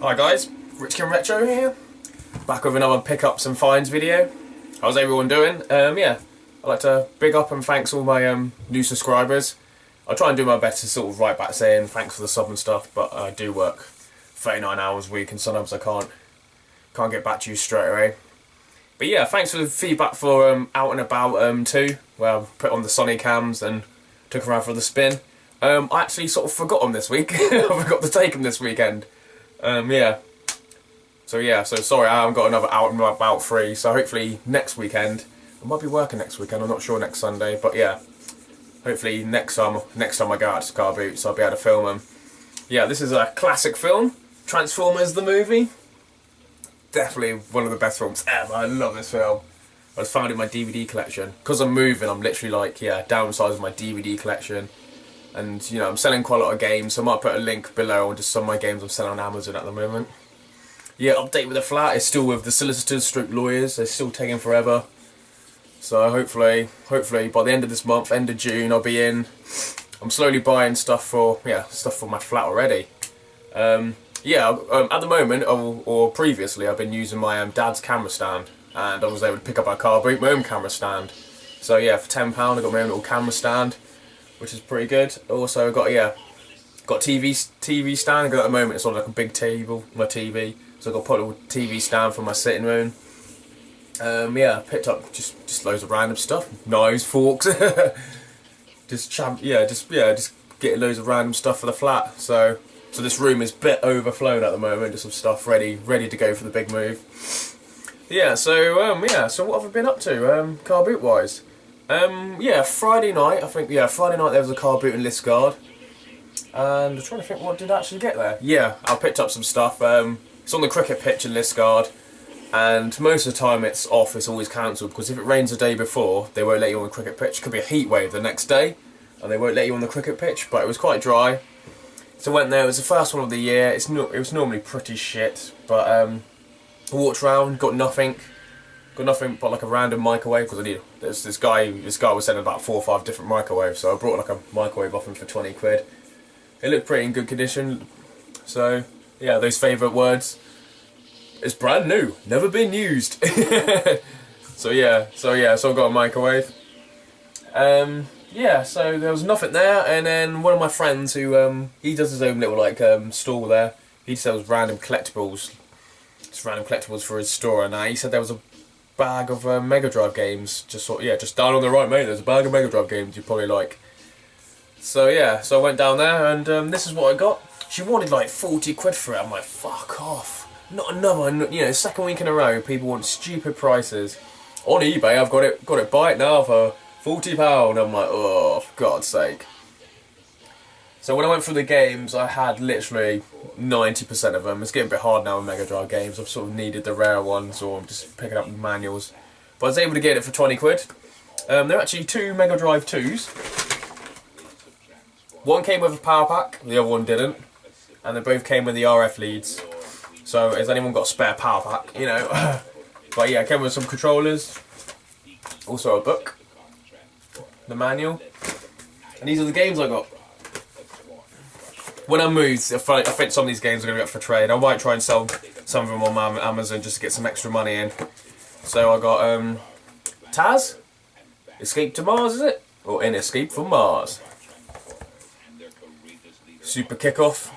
Hi guys, Richkingretro here, back with another pickups and finds video. How's everyone doing? Yeah, I'd like to big up and thanks all my new subscribers. I'll try and do my best to sort of write back saying thanks for the sub and stuff, but I do work 39 hours a week and sometimes I can't get back to you straight away. But yeah, thanks for the feedback for Out and About too, where I put on the Sony cams and took around for the spin. I actually sort of forgot them this week. I forgot to take them this weekend. Yeah. So sorry, I haven't got another Out and About free, so hopefully next weekend, I might be working next weekend, I'm not sure next Sunday, but yeah, hopefully next time I go out to car boots, I'll be able to film them. Yeah, this is a classic film, Transformers the movie. Definitely one of the best films ever, I love this film. I just found it in my DVD collection. Because I'm moving, I'm literally like, yeah, downsizing my DVD collection. And, you know, I'm selling quite a lot of games, so I might put a link below on just some of my games I'm selling on Amazon at the moment. Yeah, update with the flat, it's still with the solicitors stroke lawyers, they're still taking forever. So hopefully by the end of this month, end of June, I'll be in. I'm slowly buying stuff for my flat already. At the moment, or previously, I've been using my dad's camera stand, and I was able to pick up my car boot, my own camera stand. So yeah, for £10 I got my own little camera stand, which is pretty good. Also got TV stand. I got at the moment it's on like a big table, my TV. So I got to put a little TV stand for my sitting room. Picked up just loads of random stuff, knives, forks, just getting loads of random stuff for the flat. So this room is a bit overflowed at the moment, just some stuff ready to go for the big move. So what have I been up to, car boot wise? Friday night, there was a car boot in Liskeard, and I'm trying to think what did I actually get there. Yeah, I picked up some stuff. It's on the cricket pitch in Liskeard, and most of the time it's off, it's always cancelled, because if it rains the day before, they won't let you on the cricket pitch. It could be a heat wave the next day, and they won't let you on the cricket pitch, but it was quite dry. So I went there, it was the first one of the year. It was normally pretty shit, but I walked around, got nothing but like a random microwave, because this guy was selling about 4 or 5 different microwaves, so I brought like a microwave off him for 20 quid. It looked pretty in good condition, so yeah, those favourite words. It's brand new, never been used. So I got a microwave. So there was nothing there, and then one of my friends who he does his own little like stall there. He sells random collectibles, for his store, and he said there was a bag of Mega Drive games. Just down on the right, mate. There's a bag of Mega Drive games you probably like. So I went down there, and this is what I got. She wanted like 40 quid for it. I'm like, fuck off. Not another. Second week in a row, people want stupid prices. On eBay, I've got it buy it now for £40. I'm like, oh, for God's sake. So when I went through the games, I had literally 90% of them. It's getting a bit hard now with Mega Drive games. I've sort of needed the rare ones, or I'm just picking up manuals. But I was able to get it for 20 quid. They're actually 2 Mega Drive 2s. One came with a power pack, the other one didn't. And they both came with the RF leads. So has anyone got a spare power pack, But yeah, it came with some controllers. Also a book. The manual. And these are the games I got. When I moved, I think some of these games are going to be up for trade. I might try and sell some of them on Amazon just to get some extra money in. So I got Taz, Escape to Mars, is it? Or In Escape from Mars. Super Kickoff.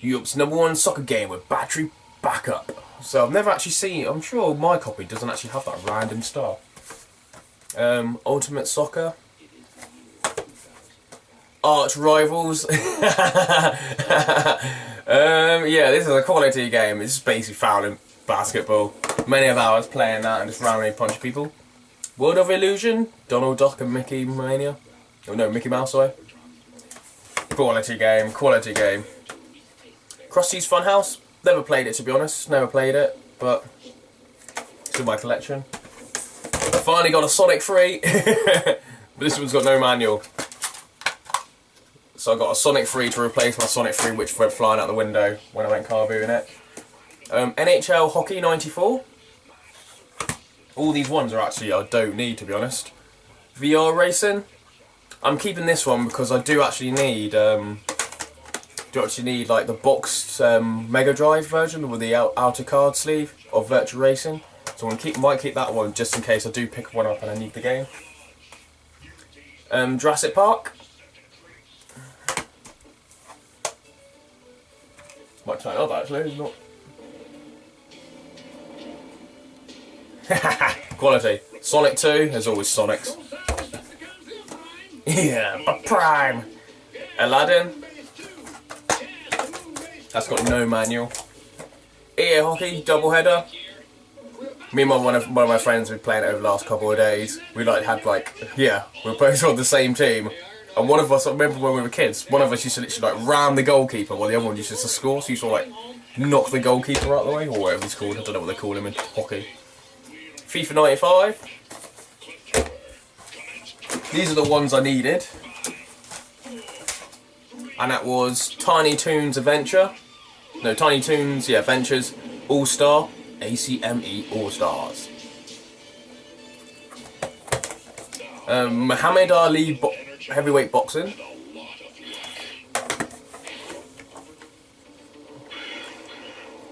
Europe's #1 soccer game with battery backup. So I've never actually seen, I'm sure my copy doesn't actually have that random stuff. Ultimate Soccer. Arch Rivals. This is a quality game. It's just basically fouling basketball. Many of ours playing that and just randomly punch people. World of Illusion. Donald Duck and Mickey Mania. Oh no, Mickey Mouse, sorry. Quality game. Krusty's Funhouse. Never played it, to be honest. Never played it, but it's in my collection. I finally got a Sonic 3, but this one's got no manual. So I got a Sonic 3 to replace my Sonic 3, which went flying out the window when I went car booting it. NHL Hockey 94. All these ones are actually I don't need, to be honest. VR Racing. I'm keeping this one because I do actually need do actually need like the boxed Mega Drive version with the outer card sleeve of Virtual Racing. So I might keep that one just in case I do pick one up and I need the game. Jurassic Park. Might turn it up actually, it's not. Quality. Sonic 2, there's always Sonics. Yeah, but Prime. Aladdin. That's got no manual. EA Hockey, doubleheader. Me and one of my friends, we were playing it over the last couple of days. We had we were both on the same team. And one of us, I remember when we were kids, one of us used to literally ram the goalkeeper while the other one used to score. So you used to knock the goalkeeper out of the way, or whatever he's called. I don't know what they call him in hockey. FIFA 95. These are the ones I needed. And that was Tiny Toons Adventure. No, Tiny Toons, yeah, Adventures All-Star. ACME All-Stars. Muhammad Ali Heavyweight Boxing.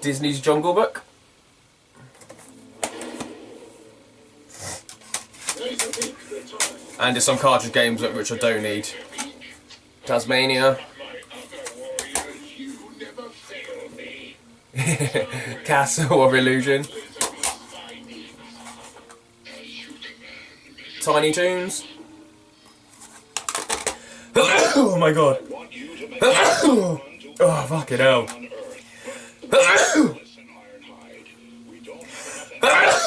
Disney's Jungle Book. And just some cartridge games which I don't need. Tasmania. Castle of Illusion. Tiny Toons. Oh my god. Oh fucking hell.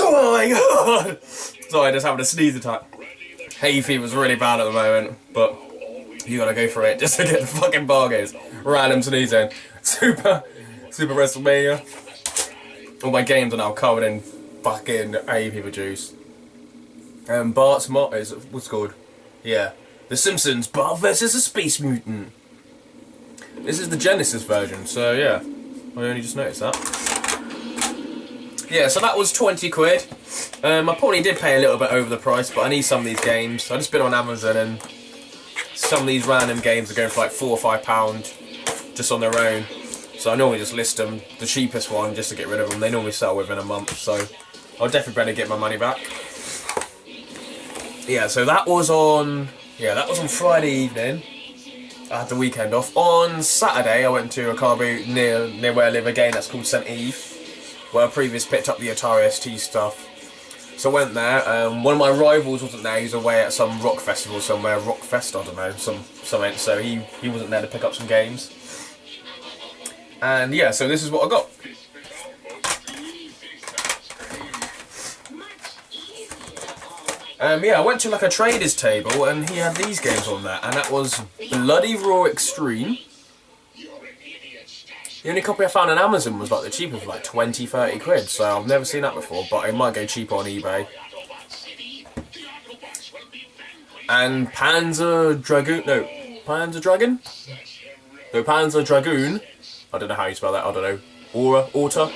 Oh my god. Sorry, just having a sneeze attack. Hay fever's really bad at the moment, but you gotta go for it just to get the fucking bargains. Random sneezing. Super WrestleMania. All my games are now covered in fucking hay fever juice. Bart's Mod is what's it called? Yeah. The Simpsons, Bart versus a Space Mutant. This is the Genesis version, so yeah. I only just noticed that. Yeah, so that was 20 quid. I probably did pay a little bit over the price, but I need some of these games. I've just been on Amazon and some of these random games are going for like £4 or £5 just on their own. So I normally just list them, the cheapest one, just to get rid of them. They normally sell within a month, so I'll definitely better get my money back. Yeah, so that was on Friday evening. I had the weekend off. On Saturday, I went to a car boot near where I live again. That's called St Eve, where I previously picked up the Atari ST stuff. So I went there. One of my rivals wasn't there. He was away at some rock festival somewhere. Rockfest, I don't know, something. So he wasn't there to pick up some games. And yeah, so this is what I got. Yeah, I went to like a trader's table and he had these games on there, and that was Bloody Raw Extreme. The only copy I found on Amazon was like the cheapest, for like 20-30 quid, so I've never seen that before, but it might go cheaper on eBay. And Panzer Dragoon. I don't know how you spell that, I don't know. Orita?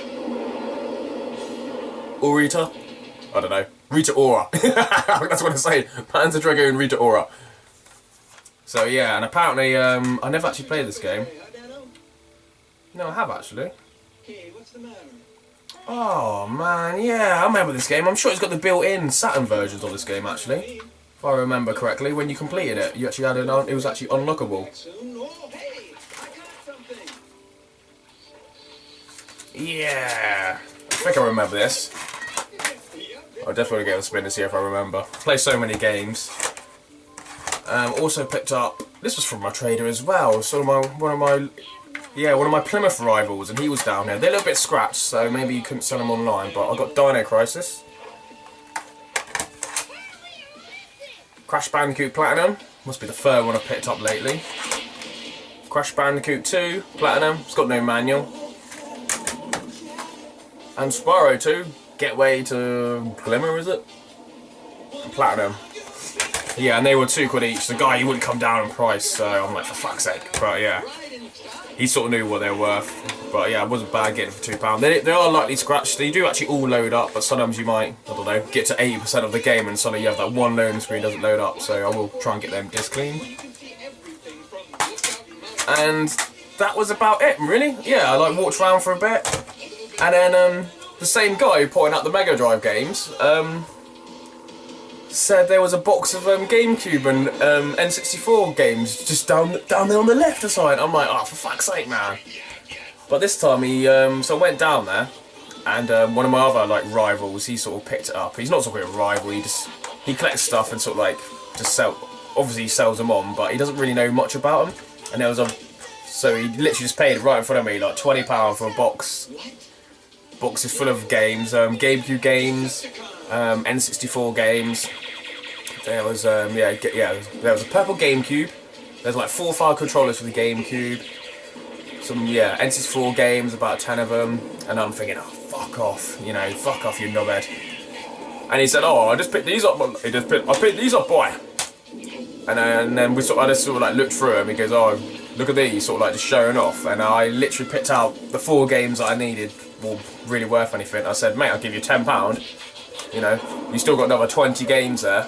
I don't know. Rita Ora. That's what I'm saying. Panzer Dragoon Rita Ora. So yeah, and apparently I never actually played this game. No, I have actually. Oh man, yeah, I remember this game. I'm sure it's got the built-in Saturn versions of this game actually. If I remember correctly, when you completed it, you actually had it was actually unlockable. Yeah, I think I remember this. I'll definitely get a spin to see if I remember. I play so many games. Also picked up. This was from my trader as well. So one of my Plymouth rivals, and he was down here. They're a little bit scratched, so maybe you couldn't sell them online. But I got Dino Crisis, Crash Bandicoot Platinum. Must be the third one I've picked up lately. Crash Bandicoot 2 Platinum. It's got no manual. And Spyro 2. Gateway to Glimmer, is it? Platinum. Yeah, and they were £2 each. The guy, he wouldn't come down in price, so I'm like, for fuck's sake. But yeah, he sort of knew what they were worth. But yeah, it wasn't bad getting for £2. They are lightly scratched. They do actually all load up, but sometimes you might, I don't know, get to 80% of the game and suddenly you have that one loading screen doesn't load up. So I will try and get them disc cleaned. And that was about it, really. Yeah, I like walked around for a bit, and then the same guy who pointed out the Mega Drive games said there was a box of GameCube and N64 games just down there on the left or something. I'm like, oh, for fuck's sake, man. But this time he so I went down there, and one of my other like rivals, he sort of picked it up. He's not sort of a rival. He collects stuff and sort of like just obviously he sells them on, but he doesn't really know much about them. And there was so he literally just paid right in front of me like £20 for a box. Box is full of games, GameCube games, N64 games. There was there was a purple GameCube. There's like 4 or 5 controllers for the GameCube. Some N64 games, about 10 of them. And I'm thinking, oh fuck off, you know, fuck off, you knobhead. And he said, oh, I just picked these up. I picked these up, boy. And then I just sort of like looked through them. He goes, oh, look at these, sort of like just showing off. And I literally picked out the 4 games that I needed, were really worth anything. I said, mate, I'll give you £10. You know, you still got another 20 games there.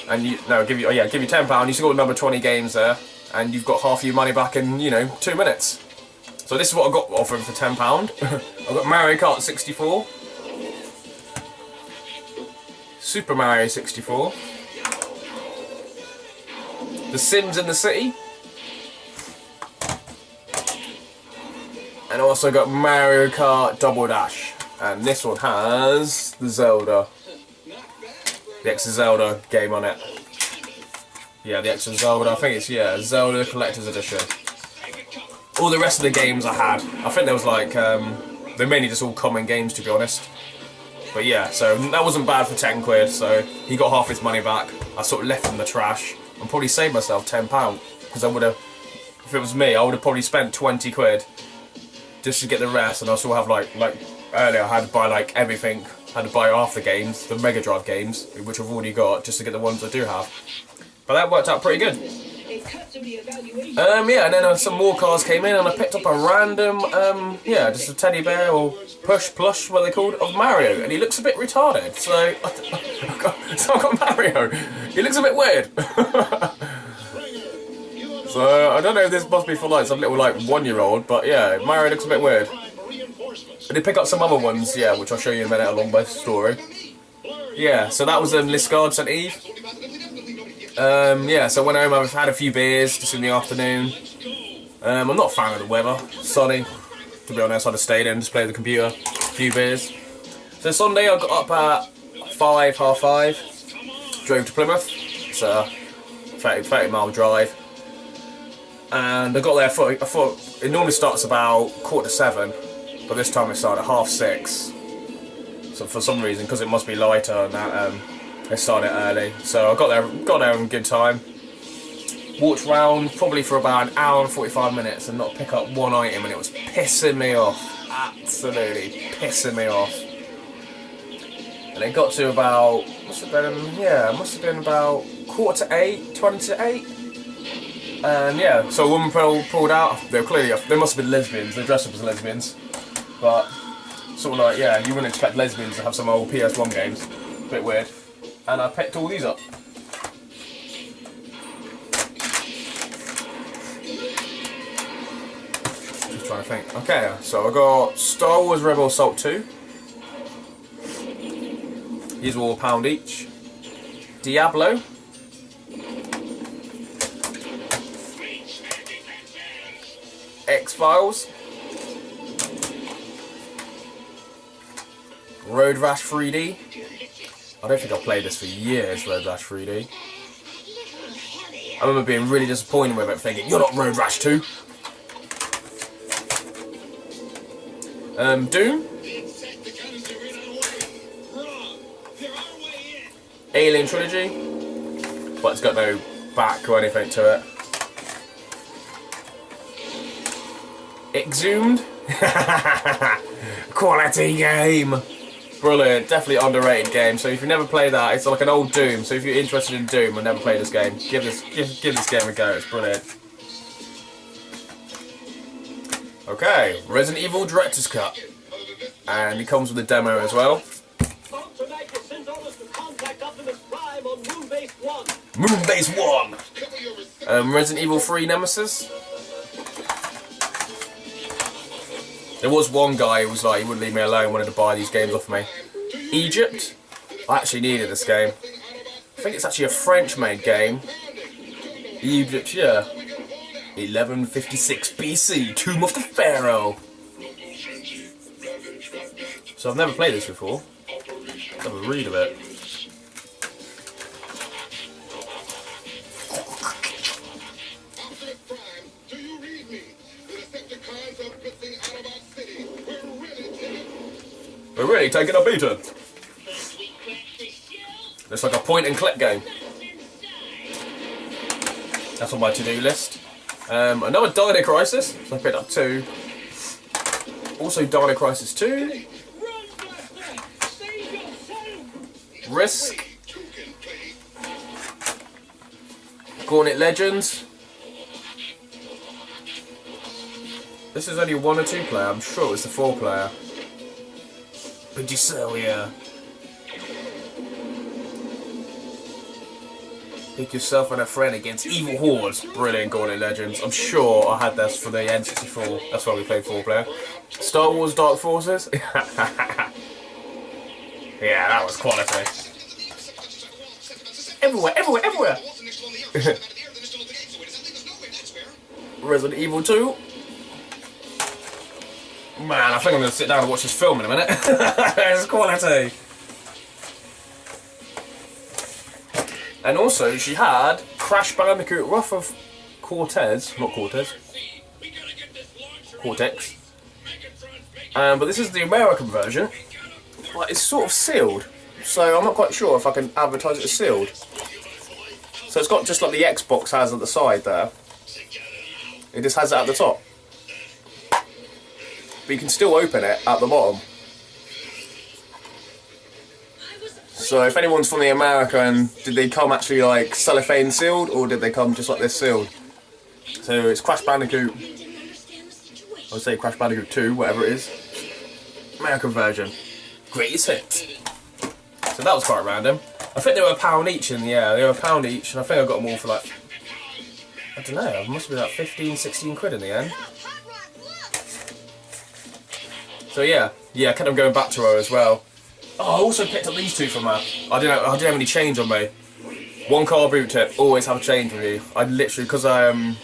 And I'll give you £10. You still got another 20 games there, and you've got half your money back in 2 minutes. So this is what I got off him for £10. I got Mario Kart 64, Super Mario 64, The Sims in the City, and I also got Mario Kart Double Dash. And this one has the Zelda. The extra Zelda game on it. Yeah, the extra Zelda. I think it's Zelda Collector's Edition. All the rest of the games I had, I think there was like they're mainly just all common games, to be honest. But yeah, so that wasn't bad for £10. So he got half his money back. I sort of left him in the trash and probably saved myself £10 because I would have, if it was me, I would have probably spent £20 just to get the rest. And I still have like earlier, I had to buy like everything. I had to buy half the games, the Mega Drive games, which I've already got, just to get the ones I do have. But that worked out pretty good. And then some more cars came in, and I picked up a random, just a teddy bear or plush, what they called, of Mario, and he looks a bit retarded. So I got Mario. He looks a bit weird. So I don't know if this must be for like some little like 1-year-old, but yeah, Mario looks a bit weird. I did pick up some other ones, which I'll show you in a minute along my story. Yeah, so that was Liscard St. Eve. So I went home, I've had a few beers just in the afternoon. I'm not a fan of the weather, sunny. To be honest, I just stayed in, just played the computer, a few beers. So Sunday I got up at 5:30, drove to Plymouth. It's a 30-mile drive. And I got there, I thought it normally starts about 6:45. But this time it started at 6:30. So for some reason, because it must be lighter and that, it started early. So I got there in good time. Walked around probably for about an hour and 45 minutes and not pick up one item, and it was pissing me off. Absolutely pissing me off. And it got to about, must have been about 7:45, 20 to 8. And so a woman pulled out. They must have been lesbians. They dressed up as lesbians. But, sort of like, you wouldn't expect lesbians to have some old PS1 games. A bit weird. And I picked all these up. Just trying to think. Okay, so I got Star Wars Rebel Assault 2. These were all £1 each. Diablo. X-Files. Road Rash 3D. I don't think I've played this for years, Road Rash 3D. I remember being really disappointed with it, thinking, you're not Road Rash 2. Doom. Alien Trilogy. But it's got no back or anything to it. Exhumed. Quality game. Brilliant, definitely underrated game. So if you never played that, it's like an old Doom. So if you're interested in Doom and never played this game, give this game a go. It's brilliant. Okay, Resident Evil Director's Cut, and it comes with a demo as well. Moonbase 1. Resident Evil 3 Nemesis. There was one guy who was like, he wouldn't leave me alone, wanted to buy these games off me. Egypt? I actually needed this game. I think it's actually a French-made game. Egypt, yeah. 1156 BC, Tomb of the Pharaoh. So I've never played this before. Let's have a read of it. We're really taking a beating. It's like a point and click game. That's on my to-do list. Another Dino Crisis, so I picked up 2. Also Dino Crisis 2. Risk. Gauntlet Legends. This is only 1 or 2 player, I'm sure it was the 4 player. But you sell, yeah. Pick yourself and a friend against evil hordes. Brilliant Gauntlet Legends. I'm sure I had this for the N64. That's why we played 4 player. Star Wars Dark Forces. Yeah, that was quality. Everywhere, everywhere, everywhere. Resident Evil 2. Man, I think I'm going to sit down and watch this film in a minute. It's quality. And also, she had Crash Bandicoot Wrath of Cortez. Not Cortez. Cortex. But this is the American version. But it's sort of sealed. So I'm not quite sure if I can advertise it as sealed. So it's got just like the Xbox has at the side there. It just has it at the top. But you can still open it at the bottom. So if anyone's from the America, and did they come actually like cellophane sealed, or did they come just like this sealed? So it's Crash Bandicoot. I would say Crash Bandicoot 2, whatever it is. American version. Greatest hits. So that was quite random. I think they were £1 each, and yeah, they were £1 each, and I think I got them all for like, I don't know, it must be like 15, 16 quid in the end. So yeah, I kept on going back to her as well. Oh, I also picked up these 2 from her. I didn't have any change on me. 1 car boot tip, always have a change with you. I literally, because I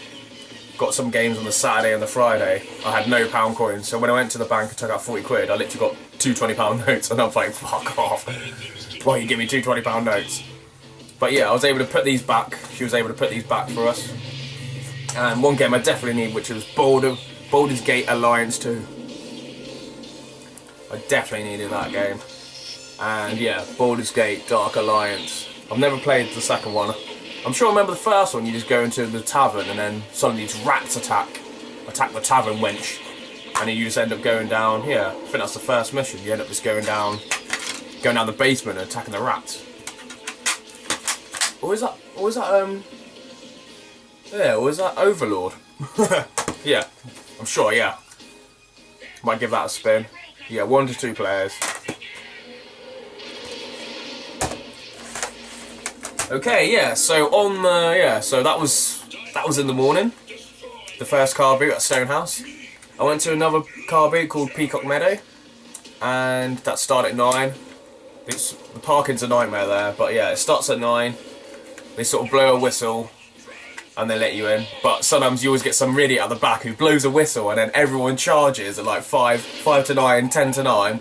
got some games on the Saturday and the Friday, I had no pound coins, so when I went to the bank and took out 40 quid, I literally got 2 £20 notes, and I'm like, fuck off. Why you give me 2 £20 notes? But yeah, I was able to put these back. She was able to put these back for us. And one game I definitely need, which was Baldur's Gate Alliance 2. I definitely needed that game. And yeah, Baldur's Gate Dark Alliance. I've never played the second one. I'm sure I remember the first one, you just go into the tavern and then suddenly these rats attack the tavern wench. And you just end up going down, yeah, I think that's the first mission. You end up just going down the basement and attacking the rats. Or is that Overlord? Yeah, I'm sure, yeah. Might give that a spin. Yeah, 1 to 2 players. Okay, yeah, so so that was in the morning. The first car boot at Stonehouse. I went to another car boot called Peacock Meadow, and that started at 9. The parking's a nightmare there, but yeah, it starts at 9. They sort of blow a whistle, and they let you in. But sometimes you always get some idiot at the back who blows a whistle, and then everyone charges at like 5 to 9, 10 to 9.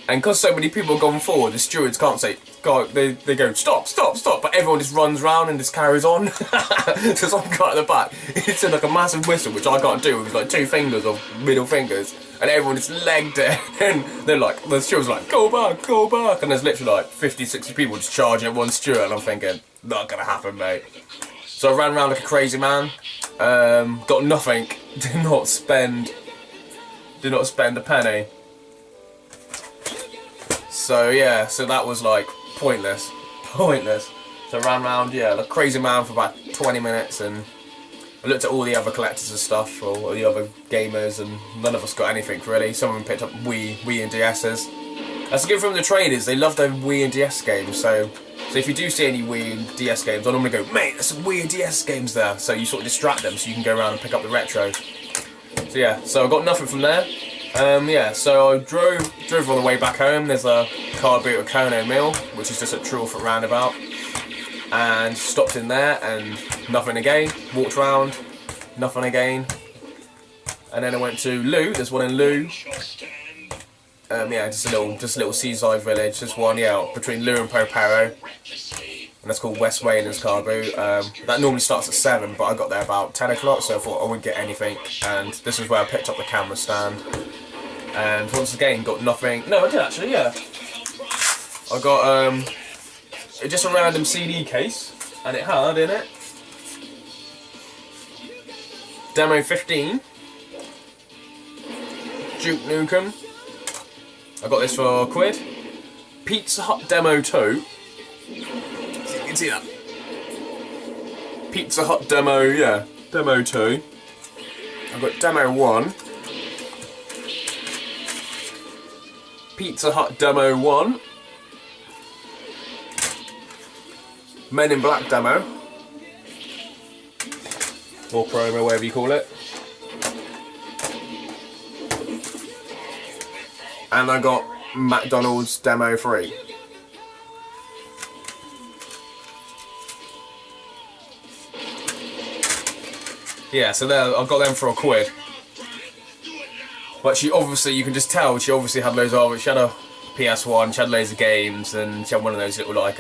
And because so many people have gone forward, the stewards can't say, God, they go, stop, stop, stop, but everyone just runs round and just carries on. So some guy at the back, it's in like a massive whistle, which I can't do with like 2 fingers or middle fingers, and everyone just legged it, and they're like, the steward's like, go back, and there's literally like 50, 60 people just charging at one steward, and I'm thinking, not gonna happen, mate. So I ran around like a crazy man, got nothing, did not spend a penny. So yeah, so that was like pointless. So I ran around, yeah, like a crazy man for about 20 minutes, and I looked at all the other collectors and stuff, or the other gamers, and none of us got anything really. Some of them picked up Wii and DSs. That's a good from the traders, they love their Wii and DS games, so if you do see any Wii and DS games, I normally go, mate, there's some Wii and DS games there, so you sort of distract them so you can go around and pick up the retro. So yeah, so I got nothing from there. Yeah, so I drove all the way back home. There's a car boot at Kono Mill, which is just at Trulford roundabout, and stopped in there and nothing again. Walked around, nothing again, and then I went to Loo. There's one in Loo. Yeah, just a little seaside village. Just one, yeah, between Loo and Popero, and that's called West Wayland's car boot. That normally starts at 7, but I got there about 10 o'clock, so I thought I wouldn't get anything. And this is where I picked up the camera stand. And once again, got nothing. No, I did actually, yeah. I got just a random CD case, and it had in it Demo 15, Duke Nukem. I got this for £1. Pizza Hut Demo 2. So you can see that. Pizza Hut Demo, yeah, Demo 2. I've got Demo 1. Pizza Hut Demo 1. Men in Black Demo. Or promo, whatever you call it. And I got McDonald's Demo 3. Yeah, so there, I got them for £1. But she obviously, you can just tell, she obviously had loads of it. She had a PS1, she had loads of games, and she had one of those little, like,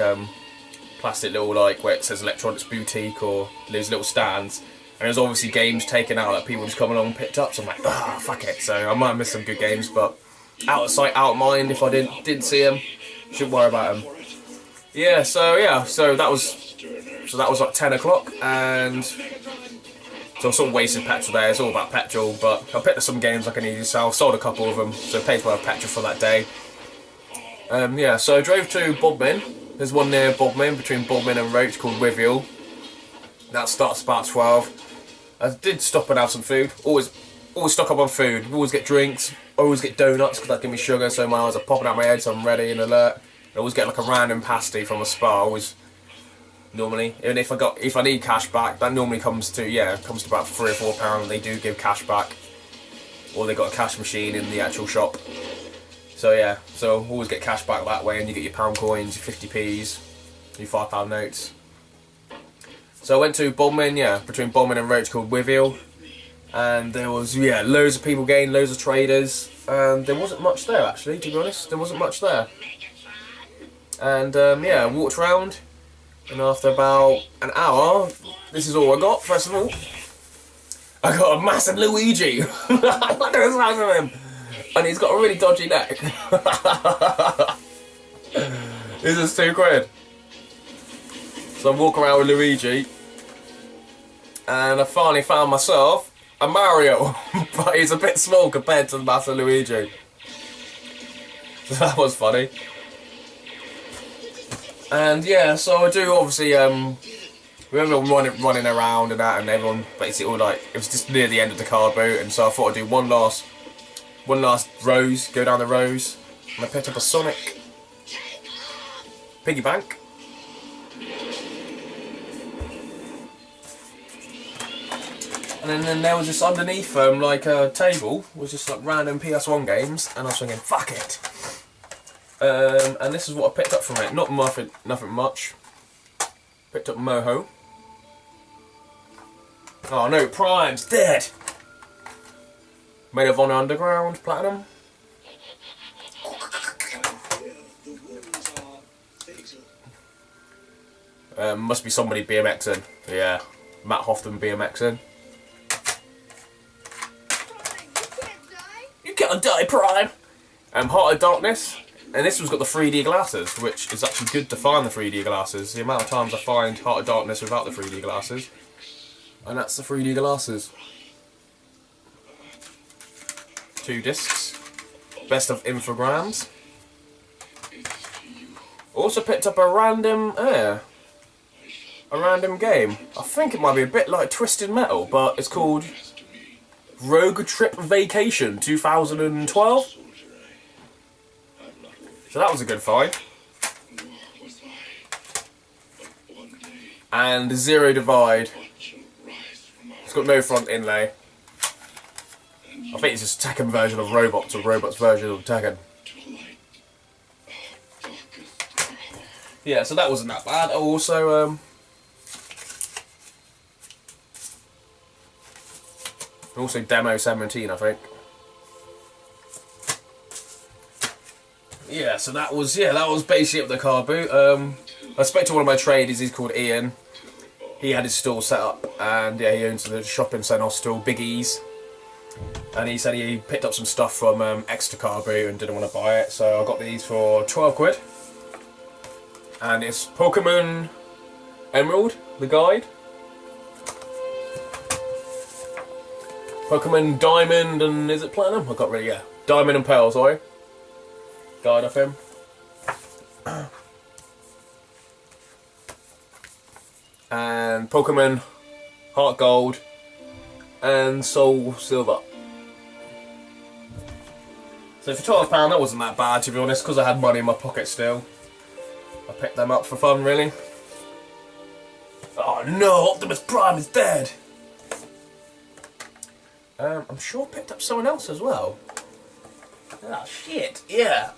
plastic little, like, where it says Electronics Boutique, or those little stands. And there's obviously games taken out that people just come along and picked up, so I'm like, ah, fuck it. So I might miss some good games, but out of sight, out of mind. If I didn't see them, shouldn't worry about them. Yeah, so that was like 10 o'clock, and so I sort of wasted petrol there. It's all about petrol, but I picked up some games like I needed to sell, sold a couple of them, so paid for petrol for that day. Yeah, so I drove to Bodmin. There's one near Bodmin, between Bodmin and Roach, called Withiel. That starts about 12. I did stop and have some food. Always stock up on food. Always get drinks. Always get donuts because that give me sugar, so my eyes are popping out my head, so I'm ready and alert. I always get like a random pasty from a spa. Always, normally, even if I need cash back, that normally comes to about £3 or £4. They do give cash back, or they got a cash machine in the actual shop. So yeah, so always get cash back that way, and you get your pound coins, your 50p's, your £5 notes. So I went to Bodmin, yeah, between Bodmin and Roach, called Withiel. And there was, yeah, loads of people getting, loads of traders, and there wasn't much there actually, to be honest. There wasn't much there. And yeah, I walked around, and after about an hour, this is all I got. First of all, I got a massive Luigi. Look at the size of him, and he's got a really dodgy neck. This is £2. So I'm walking around with Luigi, and I finally found myself a Mario, but he's a bit small compared to the massive Luigi. So that was funny. And yeah, so I do obviously, we were running around and that, and everyone basically all like, it was just near the end of the car boot, and so I thought I'd do one last rose, go down the rows, and I picked up a Sonic piggy bank. And then there was this underneath like a table was just like random PS1 games, and I was thinking, fuck it. And this is what I picked up from it. Not nothing much. Picked up Moho. Oh no, Prime's dead. Made of Honor Underground Platinum. Must be somebody BMXing. Yeah, Matt Hoffman BMXing. You can't die, Prime. Heart of Darkness. And this one's got the 3D glasses, which is actually good to find the 3D glasses. The amount of times I find Heart of Darkness without the 3D glasses. And that's the 3D glasses. 2 discs. Best of Infograms. Also picked up a random game. I think it might be a bit like Twisted Metal, but it's called Rogue Trip Vacation 2012. So that was a good find. And Zero Divide. It's got no front inlay. I think it's just Tekken version of robots or robots version of Tekken. Yeah, so that wasn't that bad. Also, Demo 17, I think. Yeah, so that was basically the car boot. I spoke to one of my tradies. He's called Ian. He had his stall set up, and yeah, he owns the shopping centre stall, Big E's. And he said he picked up some stuff from Exeter Car Boot and didn't want to buy it, so I got these for 12 quid. And it's Pokemon Emerald, the guide. Pokemon Diamond and is it Platinum? I got really, yeah. Diamond and Pearl, sorry. Guide of him. And Pokemon Heart Gold and Soul Silver. So for £12 that wasn't that bad, to be honest, because I had money in my pocket still. I picked them up for fun, really. Oh no, Optimus Prime is dead! I'm sure I picked up someone else as well. Ah, shit, yeah.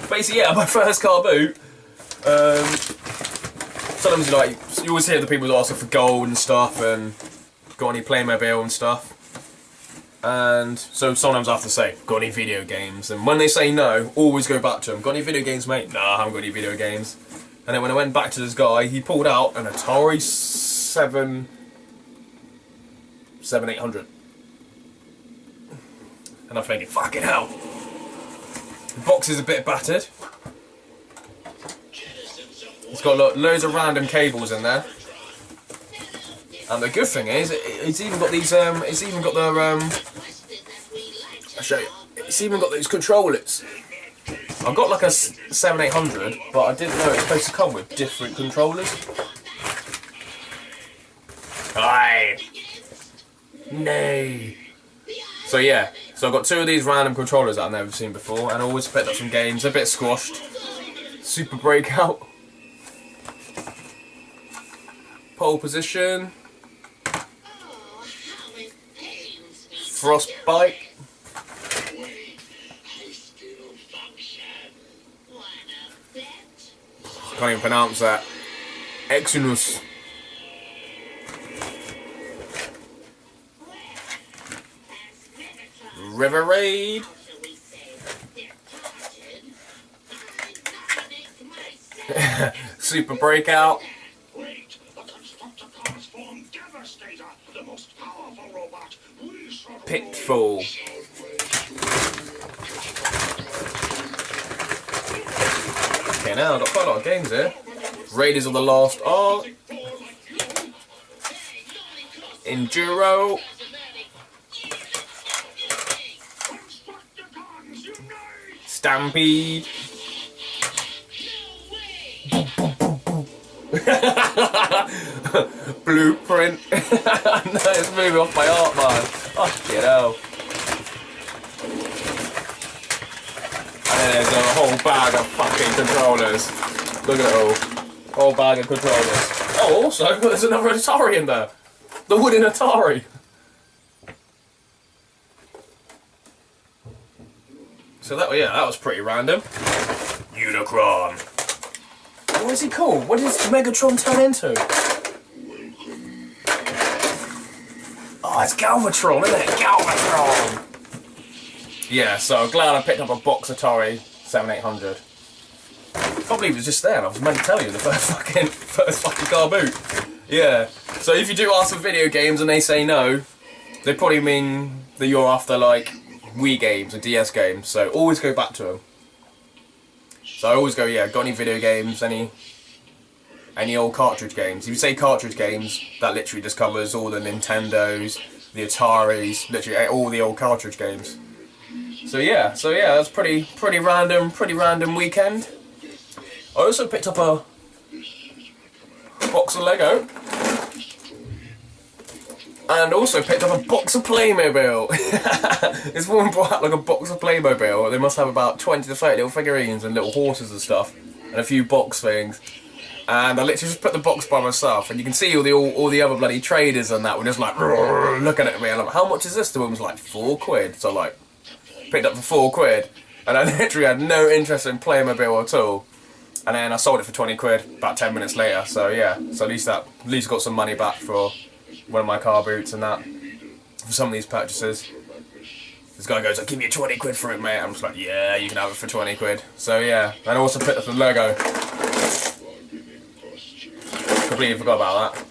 Basically, yeah, my first car boot. Sometimes you always hear the people asking for gold and stuff, and got any Playmobil and stuff. And so sometimes I have to say, got any video games? And when they say no, always go back to them. Got any video games, mate? Nah, I haven't got any video games. And then when I went back to this guy, he pulled out an Atari 7800. And I'm thinking, fucking hell. The box is a bit battered. It's got loads of random cables in there. And the good thing is, it's even got these, I'll show you. It's even got these controllers. I've got like a 7800, but I didn't know it's supposed to come with different controllers. Aye. No. So yeah, so I've got two of these random controllers that I've never seen before, and I always picked up some games, a bit squashed. Super Breakout. Pole Position. Frostbite. Can't even pronounce that. Exynos. River Raid. Super Breakout. Pitfall. Okay, now I've got quite a lot of games here. Raiders of the Lost Ark. Enduro. Stampede. Blueprint. No, it's moving off my art, man. Fucking hell. And then there's a whole bag of fucking controllers. Look at it all. Whole bag of controllers. Oh, also, there's another Atari in there. The wooden Atari. So that was pretty random. Unicron. What is he called? What does Megatron turn into? Oh, it's Galvatron, isn't it? Galvatron! Yeah, so I'm glad I picked up a box Atari 7800. I can't believe it was just there, and I was meant to tell you the first fucking car boot. Yeah, so if you do ask for video games and they say no, they probably mean that you're after, like, Wii games or DS games, so always go back to them. So I always go, yeah, got any video games, any old cartridge games. If you say cartridge games, that literally just covers all the Nintendos, the Ataris, literally all the old cartridge games. So yeah, that's pretty random weekend. I also picked up a box of Lego. And also picked up a box of Playmobil. This woman brought out like a box of Playmobil. They must have about 20 to 30 little figurines and little horses and stuff. And a few box things. And I literally just put the box by myself, and you can see all the other bloody traders and that were just like looking at me, and I'm like, how much is this? The woman was like, £4. So I like picked up for £4, and I literally had no interest in playing my bill at all. And then I sold it for £20 about 10 minutes later. So yeah, so at least got some money back for one of my car boots and that for some of these purchases. This guy goes, I'll give you £20 for it, mate. I'm just like, yeah, you can have it for £20. So yeah, and I also picked up the Lego. Completely forgot about that.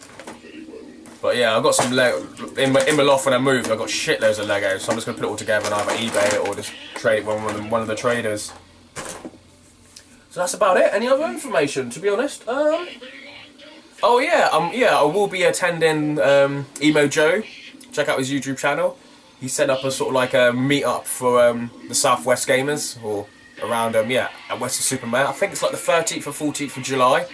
But yeah, I've got some Lego in my loft when I moved. I've got shitloads of Lego, so I'm just gonna put it all together and either eBay it or just trade it with one of the traders. So that's about it. Any other information? To be honest, oh yeah, yeah, I will be attending Emo Joe. Check out his YouTube channel. He set up a sort of like a meet-up for the Southwest gamers, or around yeah, at Weston-super-Mare. I think it's like the 13th or 14th of July.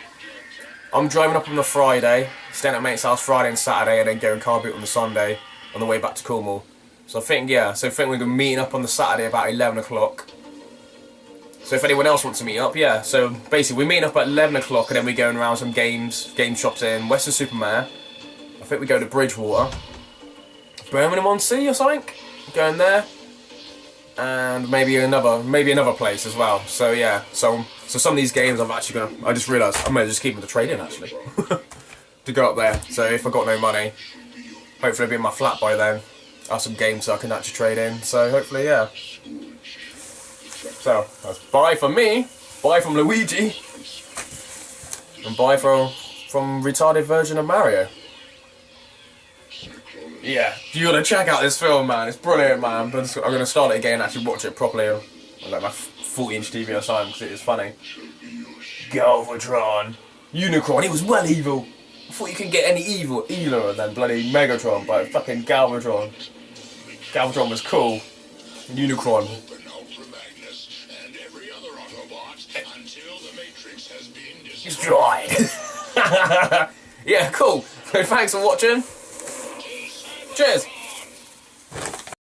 I'm driving up on the Friday, staying at mate's house Friday and Saturday, and then going car boot on the Sunday on the way back to Cornwall. So I think, yeah, I think we're going to be meeting up on the Saturday about 11 o'clock. So if anyone else wants to meet up, yeah. So basically we're meeting up at 11 o'clock, and then we're going around some game shops in Weston-super-Mare. I think we go to Bridgewater. Birmingham-on-Sea or something? Going there. And maybe another place as well. So yeah, so some of these games I just realised I may just keep them to trade in actually. To go up there. So if I've got no money, hopefully I'll be in my flat by then. I have some games so I can actually trade in. So hopefully, yeah. So that's bye from me, bye from Luigi, and bye from retarded version of Mario. Yeah, you gotta check out this film, man. It's brilliant, man. But I'm gonna start it again and actually watch it properly on like my 40-inch TV or something, because it is funny. Galvatron, Unicron. He was well evil. I thought you couldn't get any eviler than bloody Megatron, but fucking Galvatron. Galvatron was cool. Unicron. Destroyed. Yeah, cool. So thanks for watching. Cheers.